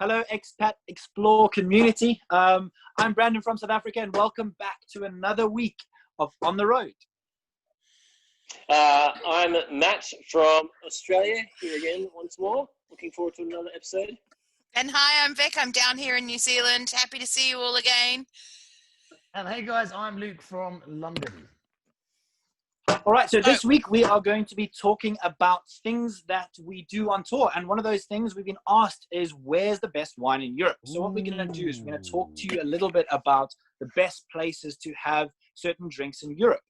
Hello, Expat Explore community. I'm Brandon from South Africa, and welcome back to another week of On the Road. I'm Matt from Australia, here again once more. Looking forward to another episode. And hi, I'm Vic. I'm down here in New Zealand. Happy to see you all again. And hey guys, I'm Luke from London. All right, so this week we are going to be talking about things that we do on tour. And one of those things we've been asked is, where's the best wine in Europe? So what we're going to do is we're going to talk to you a little bit about the best places to have certain drinks in Europe.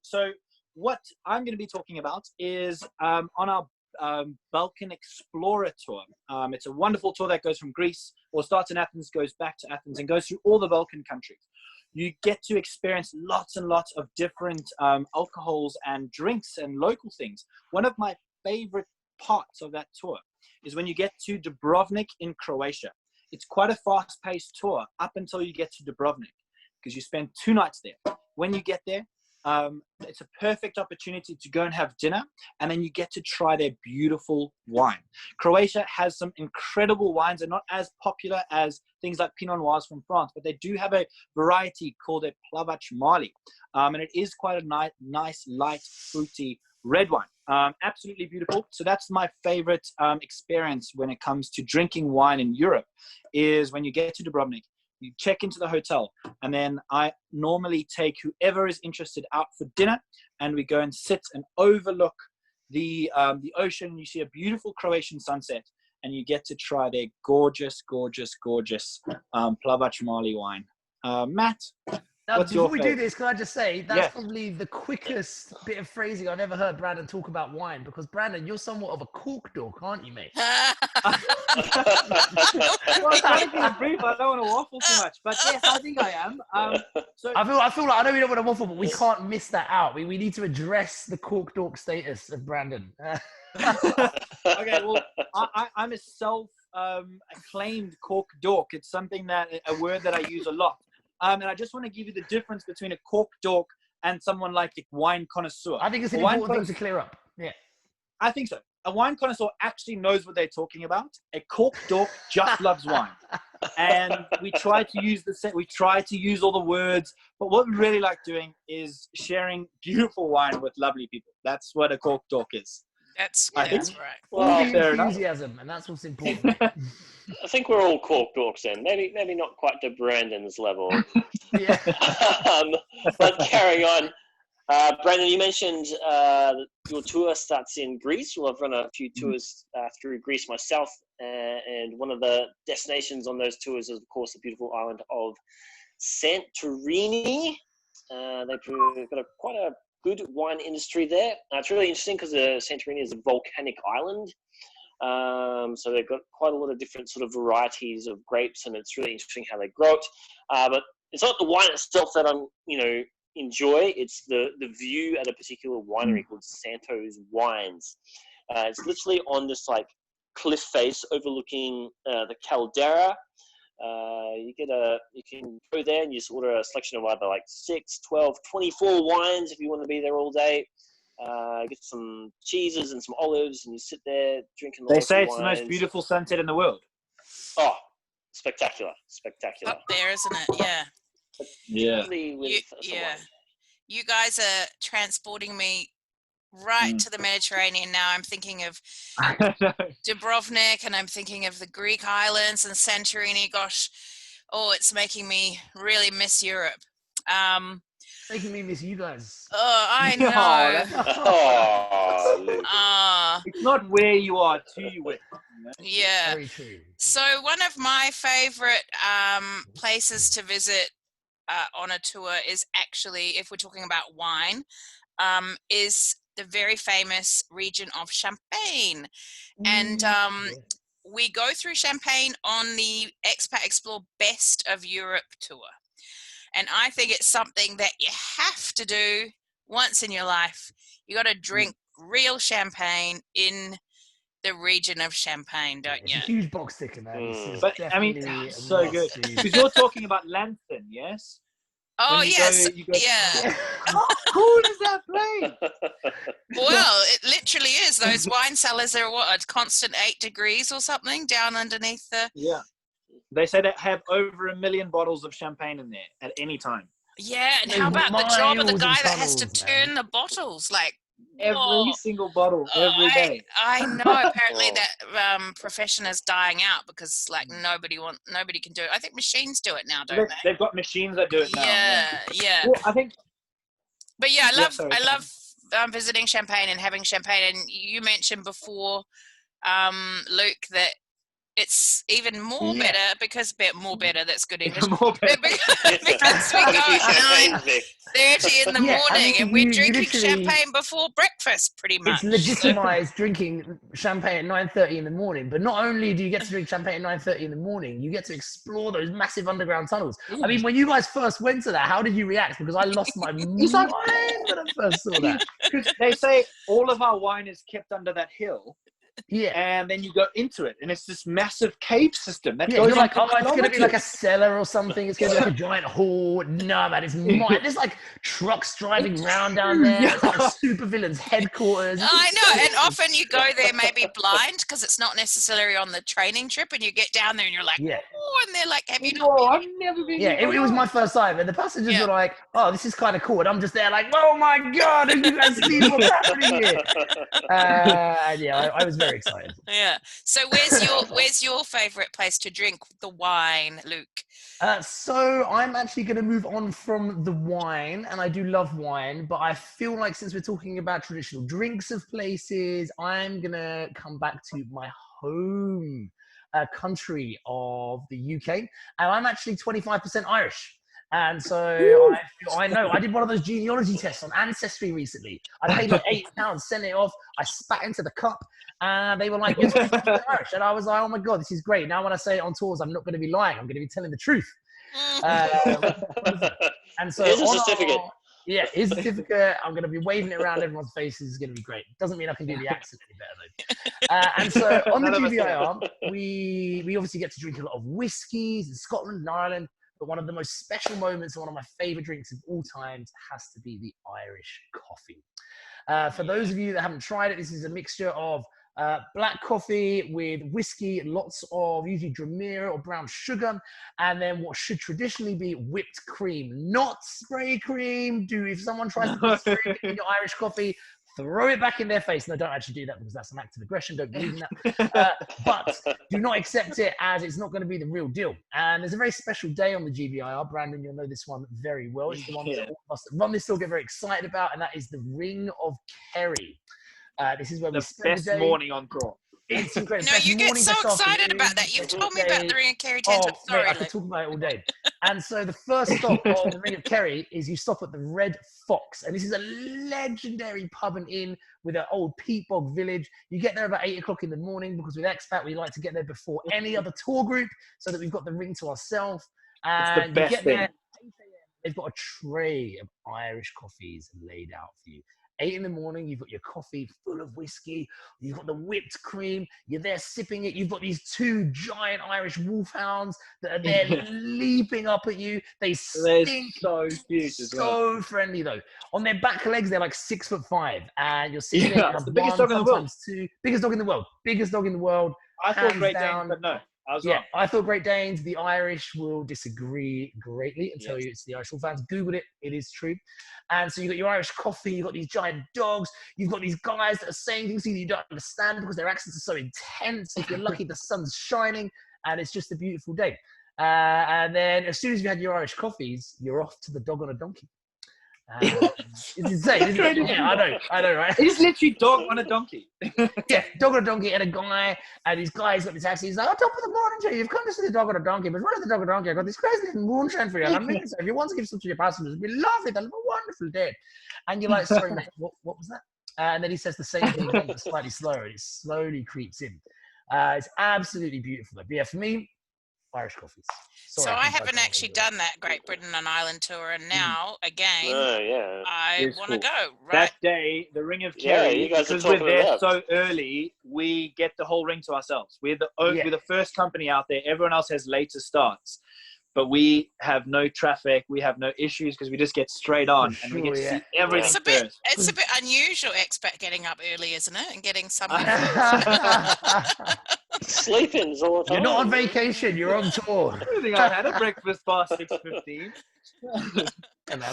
So what I'm going to be talking about is on our Balkan Explorer tour. It's a wonderful tour that goes from Greece, or starts in Athens, goes back to Athens, and goes through all the Balkan countries. You get to experience lots and lots of different alcohols and drinks and local things. One of my favorite parts of that tour is when you get to Dubrovnik in Croatia. It's quite a fast-paced tour up until you get to Dubrovnik, because you spend 2 nights there. When you get there, it's a perfect opportunity to go and have dinner, and then you get to try their beautiful wine. Croatia has some incredible wines. They're not as popular as things like Pinot Noirs from France, but they do have a variety called a Plavac Mali, and it is quite a nice, light, fruity red wine. Absolutely beautiful. So that's my favorite experience when it comes to drinking wine in Europe, is when you get to Dubrovnik. You check into the hotel, and then I normally take whoever is interested out for dinner, and we go and sit and overlook the ocean. You see a beautiful Croatian sunset, and you get to try their gorgeous, gorgeous, gorgeous Plavac Mali wine. Matt, Now, what's before your we favorite? do this, can I just say, that's probably the quickest bit of phrasing I've ever heard Brandon talk about wine, because Brandon, you're somewhat of a cork dork, aren't you, mate? Well, I'm trying to keep it brief. I don't want to waffle too much, but yes, I think I am. So I feel like, I know we don't want to waffle, but we can't miss that out. We need to address the cork dork status of Brandon. okay, well, I'm a self-acclaimed cork dork. It's something a word that I use a lot. And I just want to give you the difference between a cork dork and someone like a wine connoisseur. I think it's an important thing to clear up. Yeah, I think so. A wine connoisseur actually knows what they're talking about. A cork dork just loves wine, and we try to use all the words. But what we really like doing is sharing beautiful wine with lovely people. That's what a cork dork is. That's I think. right. all the fair enough. enthusiasm, and that's what's important. I think we're all cork dorks then. Maybe not quite to Brandon's level. Yeah. But carrying on. Brandon, you mentioned your tour starts in Greece. Well, I've run a few tours through Greece myself, and one of the destinations on those tours is, of course, the beautiful island of Santorini. They've got quite a good wine industry there. It's really interesting because Santorini is a volcanic island. So they've got quite a lot of different sort of varieties of grapes, and it's really interesting how they grow it. But it's not the wine itself that I'm, enjoy. It's the view at a particular winery called Santos Wines. It's literally on this like cliff face overlooking the caldera. You can go there and you just order a selection of either like 6, 12, 24 wines if you want to be there all day. Get some cheeses and some olives, and you sit there drinking. They say it's the most beautiful sunset in the world. Oh, spectacular! Up there, isn't it? Yeah. Yeah. You guys are transporting me right to the Mediterranean now. I'm thinking of Dubrovnik, and I'm thinking of the Greek islands and Santorini. Gosh, it's making me really miss Europe. Making me miss you guys. Oh, I know. It's not where you are to you with. Yeah. Very true. So one of my favorite places to visit on a tour is actually, if we're talking about wine, is the very famous region of Champagne. And we go through Champagne on the Expat Explore Best of Europe tour. And I think it's something that you have to do once in your life. You got to drink real champagne in the region of Champagne, don't you? It's a huge box ticker, man. But I mean, so good. Because you're talking about Lantern, yes? Oh, When you yes. go, Yeah. How cool is that place? Well, it literally is. Those wine cellars are what, a constant 8 degrees or something down underneath the. Yeah. They say they have over 1 million bottles of champagne in there at any time. Yeah, and There's how about the job of the miles guy and that has to tunnels, turn man. the bottles? Like, Every whoa. single bottle, every day. I know. Apparently, Whoa. that profession is dying out because like nobody can do it. I think machines do it now, don't they? They've got machines that do it now. Yeah. Well, I think. But yeah, Yeah, sorry. I love visiting Champagne and having champagne. And you mentioned before, Luke, that it's even more better because more better. That's good English. More better. Because we go at 9:30 in the morning and we're drinking champagne before breakfast, pretty much. It's legitimized drinking champagne at 9:30 in the morning. But not only do you get to drink champagne at 9:30 in the morning, you get to explore those massive underground tunnels. I mean, when you guys first went to that, how did you react? Because I lost my mind when I first saw that. Because they say all of our wine is kept under that hill. Yeah. And then you go into it, and it's this massive cave system. That Yeah, goes you're like, on oh, it's going to be like a kilometers. cellar or something. It's going to be like a giant hall. No, man, it's mine. There's like trucks driving around down there. Yeah. It's like a supervillain's headquarters. I know, and often you go there maybe blind because it's not necessarily on the training trip, and you get down there and you're like, Yeah. oh, and they're like, have you not? Whoa, I've never been Yeah, here. it was my first time, and the passengers were like, "Oh, this is kind of cool," and I'm just there like, "Oh my god, have you guys seen what's happening here?" And yeah, I was very excited. Yeah. So where's your favorite place to drink the wine, Luke? So I'm actually going to move on from the wine, and I do love wine, but I feel like since we're talking about traditional drinks of places, I'm going to come back to my home country of the UK, and I'm actually 25% Irish. And so I know I did one of those genealogy tests on Ancestry recently. I paid like £8, sent it off. I spat into the cup, and they were like, "You're 25% Irish," and I was like, "Oh my god, this is great!" Now when I say it on tours, I'm not going to be lying. I'm going to be telling the truth. And so here's a certificate. Here's a certificate. I'm going to be waving it around everyone's faces. It's going to be great. Doesn't mean I can do the accent any better though. And so on the GBIR, we obviously get to drink a lot of whiskies in Scotland and Ireland. But one of the most special moments and one of my favorite drinks of all times has to be the Irish coffee. For those of you that haven't tried it, this is a mixture of black coffee with whiskey, lots of usually Dramera or brown sugar, and then what should traditionally be whipped cream, not spray cream. If someone tries to put spray cream in your Irish coffee, throw it back in their face. No, don't actually do that because that's an act of aggression. Don't believe in that. But do not accept it as it's not going to be the real deal. And there's a very special day on the GBIR. Brandon, you'll know this one very well. It's the one that all of us that run this still get very excited about, and that is the Ring of Kerry. This is where we spend the day. Morning on tour. It's incredible. No, you get so excited about that. You've told me about the Ring of Kerry 10 times. Sorry, I could talk about it all day. And so the first stop on the Ring of Kerry is you stop at the Red Fox. And this is a legendary pub and inn with an old peat bog village. You get there about 8 o'clock in the morning because with Expat, we like to get there before any other tour group so that we've got the ring to ourselves. And it's the best you get there thing. at 8 a.m. They've got a tray of Irish coffees laid out for you. 8 in the morning, you've got your coffee full of whiskey, you've got the whipped cream, you're there sipping it, you've got these two giant Irish wolfhounds that are there leaping up at you. They stink. So cute as well. So friendly though. On their back legs, they're like 6'5", and you're sitting there. It's the biggest dog in the world. Biggest dog in the world. Biggest dog in the world. I thought Great Danes, but no. I thought Great Danes. The Irish will disagree greatly and tell you it's the Irish Wolfhounds. Googled it. It is true. And so you've got your Irish coffee. You've got these giant dogs. You've got these guys that are saying things that you don't understand because their accents are so intense. If you're lucky, the sun's shining and it's just a beautiful day. And then as soon as you had your Irish coffees, you're off to the Dog on a Donkey. It's insane, isn't it? Yeah, I know, right? It is literally dog on a donkey. Yeah, dog on a donkey and a guy, and his guy's got the taxi. He's like, "Oh, top of the morning, Jay. You've come to see the dog on a donkey, but what is the dog on a donkey? I got this crazy little moonshine for you. And I'm making so if you want to give some to your passengers, it'd be lovely. They'll have a wonderful day." And you're like, "Sorry, mate, what was that?" And then he says the same thing again, but slightly slower. And it slowly creeps in. It's absolutely beautiful. But yeah, for me, Irish coffees. So I haven't actually done that Great Britain and Ireland tour, and now again, I want to go. Right? That day, the Ring of Kerry, because we're there so early, we get the whole ring to ourselves. We're the first company out there. Everyone else has later starts. but we have no traffic, we have no issues because we just get straight on and we get to see everything first. It's a bit unusual, expat getting up early, isn't it? And getting somewhere. Sleep-ins all the time. You're not on vacation, you're on tour. I think I had a breakfast past 6:15.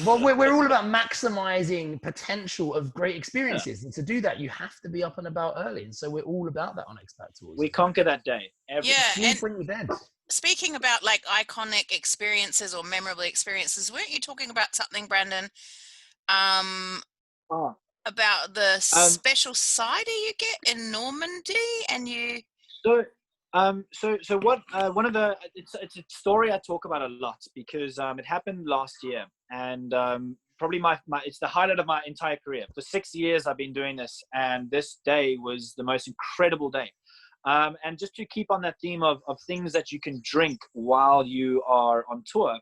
Well, we're all about maximizing potential of great experiences, and to do that, you have to be up and about early. And so we're all about that on Expat Tours. We conquer that day. Sleep when you're dead. Speaking about like iconic experiences or memorable experiences, weren't you talking about something, Brandon? About the special cider you get in Normandy, and you. So what? One of the it's a story I talk about a lot because it happened last year, and probably my it's the highlight of my entire career. For 6 years I've been doing this, and this day was the most incredible day. And just to keep on that theme of things that you can drink while you are on tour,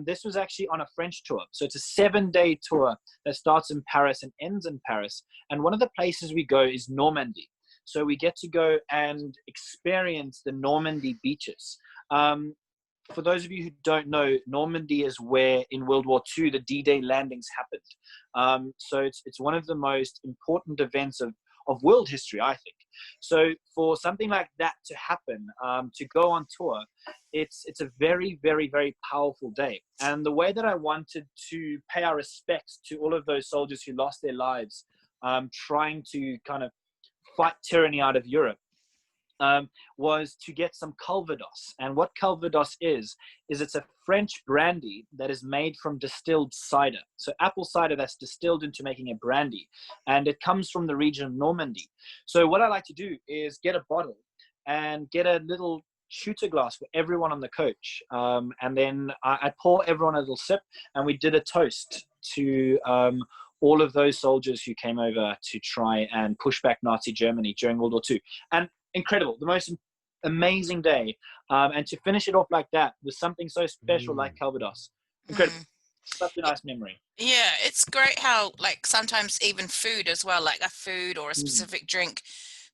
this was actually on a French tour. So it's a 7-day tour that starts in Paris and ends in Paris. And one of the places we go is Normandy. So we get to go and experience the Normandy beaches. For those of you who don't know, Normandy is where in World War II, the D-Day landings happened. So it's one of the most important events of world history, I think. So for something like that to happen, to go on tour, it's a very, very, very powerful day. And the way that I wanted to pay our respects to all of those soldiers who lost their lives trying to kind of fight tyranny out of Europe was to get some Calvados. And what Calvados is it's a French brandy that is made from distilled cider. So apple cider that's distilled into making a brandy. And it comes from the region of Normandy. So what I like to do is get a bottle and get a little shooter glass for everyone on the coach. And then I pour everyone a little sip, and we did a toast to all of those soldiers who came over to try and push back Nazi Germany during World War II. And incredible, the most amazing day. And to finish it off like that with something so special like Calvados. Incredible. Such a nice memory. Yeah, it's great how like sometimes even food as well, like a food or a specific drink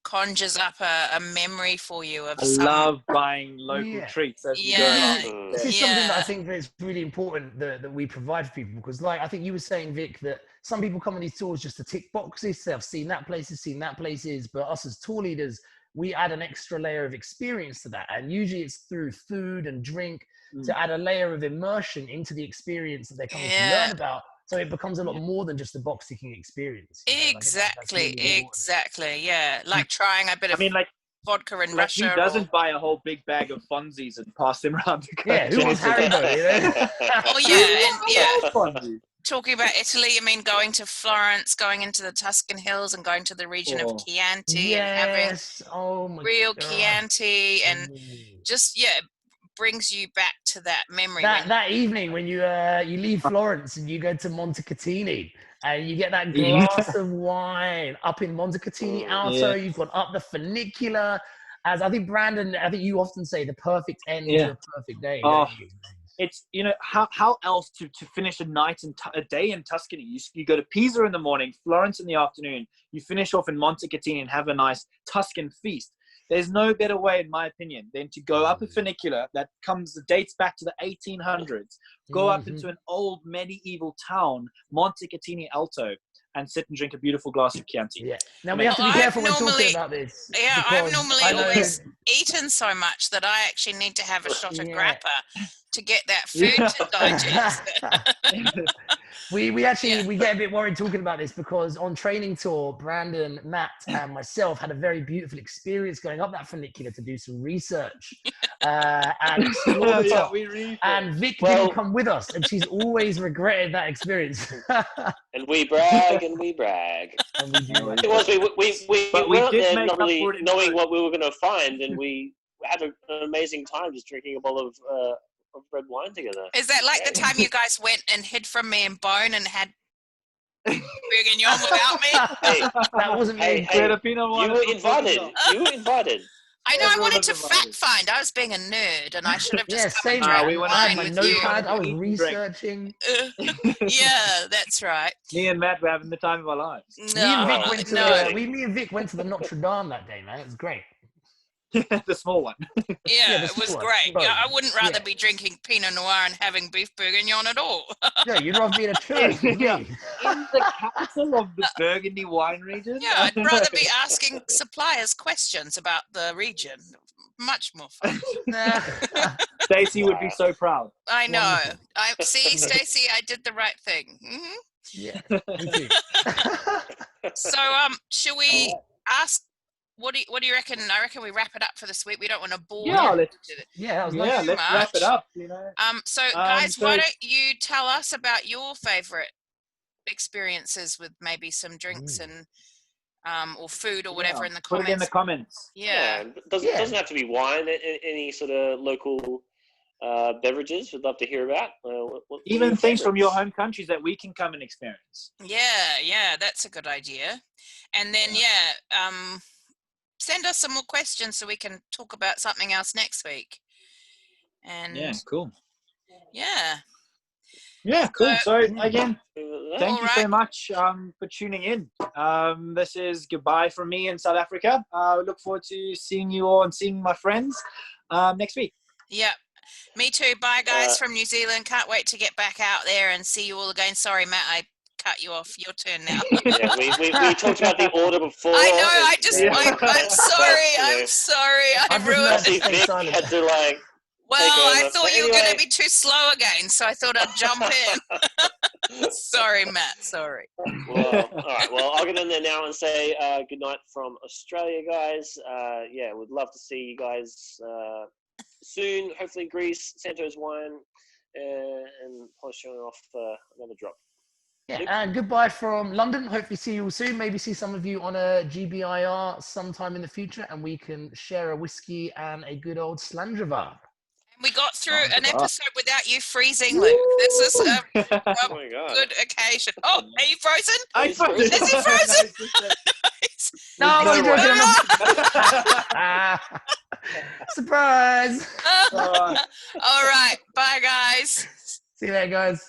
conjures up a memory for you of love buying local treats as we go along. This is something that I think that's really important that we provide for people, because like I think you were saying, Vic, that some people come on these tours just to tick boxes. They've seen that places, but us as tour leaders, we add an extra layer of experience to that. And usually it's through food and drink to add a layer of immersion into the experience that they're coming to learn about. So it becomes a lot more than just a box ticking experience. Exactly. Yeah. Like trying a bit of vodka in Russia. Who doesn't buy a whole big bag of Fonzies and pass them around the country? Yeah, who wants Haribo, Oh, yeah. Talking about Italy, I mean, going to Florence, going into the Tuscan hills and going to the region of Chianti and having real Chianti and just, brings you back to that memory. That evening when you leave Florence and you go to Montecatini and you get that glass of wine up in Montecatini Alto, you've gone up the funicular. As I think, Brandon, you often say the perfect end to a perfect day. It's, how else to finish a night and a day in Tuscany? You go to Pisa in the morning, Florence in the afternoon, you finish off in Montecatini and have a nice Tuscan feast. There's no better way, in my opinion, than to go up a funicular that dates back to the 1800s, go up into an old medieval town, Montecatini Alto, and sit and drink a beautiful glass of Chianti. Yeah. Now we have to be careful when talking about this. Yeah, I've normally always eaten so much that I actually need to have a shot of grappa to get that food to digest. We get a bit worried talking about this because on training tour, Brandon, Matt, and myself had a very beautiful experience going up that funicular to do some research and explore the top. And Vic didn't come with us, and she's always regretted that experience. And we brag. And we do. We weren't there not really knowing what we were going to find, and we had an amazing time just drinking a bottle of red wine together. Is that like the time you guys went and hid from me in Bone and had Bourguignon without me? Hey, that wasn't me. You were invited. I know. I wanted to fact find. I was being a nerd, and I should have just come and drank wine with notepad. I was researching. Yeah, that's right. Me and Matt were having the time of our lives. Me and Vic went to the Notre Dame that day, man. It was great. The small one. Yeah, the it was small one, great. Yeah, I wouldn't rather Yeah. be drinking Pinot Noir and having beef bourguignon at all. Yeah, you'd rather be in a tourist with Yeah. me. In the capital of the Burgundy wine region. Yeah, I'd rather be asking suppliers questions about the region. Much more fun. Stacey would be so proud. I know. Wonderful. I see, Stacey, I did the right thing. Hmm. Yeah, me too. So, should we ask? What do you reckon? I reckon we wrap it up for this week. We don't want to bore Yeah, you. Yeah, that was Yeah, nice. let's wrap it up. You know. So guys, why so- don't you tell us about your favorite experiences with maybe some drinks and or food or whatever in the Put comments. it in the comments. Yeah. Doesn't have to be wine. Any sort of local beverages we'd love to hear about. What Even your things from your favourites? home countries that we can come and experience. Yeah, that's a good idea. And then send us some more questions so we can talk about something else next week. And Yeah, cool. yeah. Yeah, cool. So again, thank you so Alright. much for tuning in. This is goodbye from me in South Africa. Look forward to seeing you all and seeing my friends next week. Yeah. Me too. Bye guys from New Zealand. Can't wait to get back out there and see you all again. Sorry, Matt, I cut you off. Your turn now. Yeah, we talked about the order before. I know. and, I'm sorry. you know, I'm sorry. I I've just ruined learned to it. stay Vic silent. had to like. Well, take I over. thought But you were going to anyway- be too slow again, so I thought I'd jump in. Sorry, Matt. Sorry. Well, all right. Well, I'll get in there now and say good night from Australia, guys. Yeah, we'd love to see you guys soon. Hopefully, Greece, Santos wine, and polishing off another drop. Yeah, and goodbye from London. Hopefully see you all soon. Maybe see some of you on a GBIR sometime in the future, and we can share a whiskey and a good old Slandrivar. We got through an Wonderful. episode without you freezing, Luke. This is a Oh my god! good occasion. Oh, are you frozen? I Is he Is he frozen? No, No I'm one. joking. Surprise. All right. Bye, guys. See you later, guys.